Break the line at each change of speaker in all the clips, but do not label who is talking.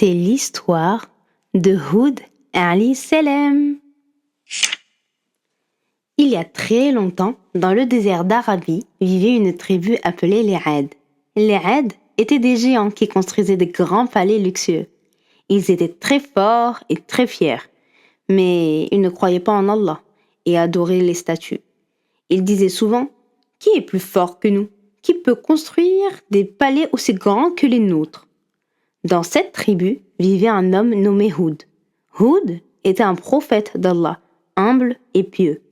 C'est l'histoire de Houd alayhi salam. Il y a très longtemps, dans le désert d'Arabie, vivait une tribu appelée les Ad. Les Ad étaient des géants qui construisaient de grands palais luxueux. Ils étaient très forts et très fiers, mais ils ne croyaient pas en Allah et adoraient les statues. Ils disaient souvent « Qui est plus fort que nous ? Qui peut construire des palais aussi grands que les nôtres ?» Dans cette tribu vivait un homme nommé Houd. Houd était un prophète d'Allah, humble et pieux.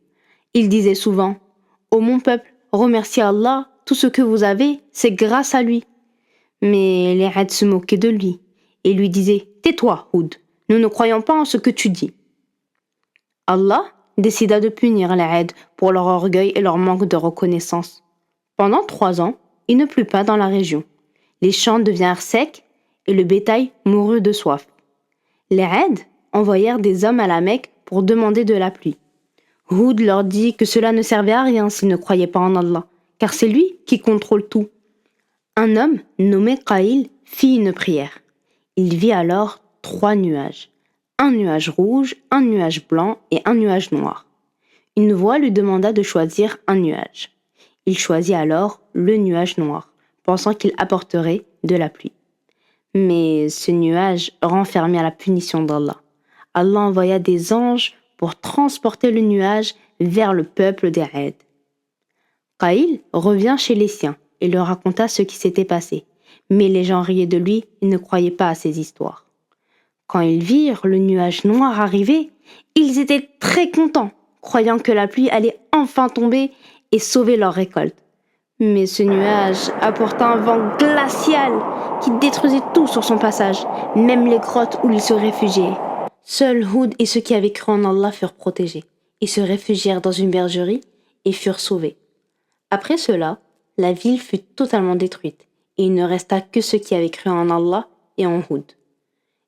Il disait souvent « Ô mon peuple, remerciez Allah, tout ce que vous avez, c'est grâce à lui. » Mais les Ad se moquaient de lui et lui disaient « Tais-toi, Houd, nous ne croyons pas en ce que tu dis. » Allah décida de punir les Ad pour leur orgueil et leur manque de reconnaissance. Pendant 3 ans, il ne plut pas dans la région. Les champs devinrent secs et le bétail mourut de soif. Les Ad envoyèrent des hommes à la Mecque pour demander de la pluie. Houd leur dit que cela ne servait à rien s'ils ne croyaient pas en Allah, car c'est lui qui contrôle tout. Un homme nommé Qaïl fit une prière. Il vit alors 3 nuages. Un nuage rouge, un nuage blanc et un nuage noir. Une voix lui demanda de choisir un nuage. Il choisit alors le nuage noir, pensant qu'il apporterait de la pluie. Mais ce nuage renfermait la punition d'Allah. Allah envoya des anges pour transporter le nuage vers le peuple des Ad. Qaïl revient chez les siens et leur raconta ce qui s'était passé. Mais les gens riaient de lui et ne croyaient pas à ses histoires. Quand ils virent le nuage noir arriver, ils étaient très contents, croyant que la pluie allait enfin tomber et sauver leur récolte. Mais ce nuage apporta un vent glacial qui détruisait tout sur son passage, même les grottes où ils se réfugiaient. Seuls Houd et ceux qui avaient cru en Allah furent protégés. Ils se réfugièrent dans une bergerie et furent sauvés. Après cela, la ville fut totalement détruite et il ne resta que ceux qui avaient cru en Allah et en Houd.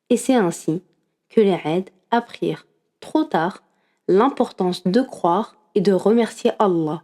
Et c'est ainsi que les Ad apprirent trop tard l'importance de croire et de remercier Allah.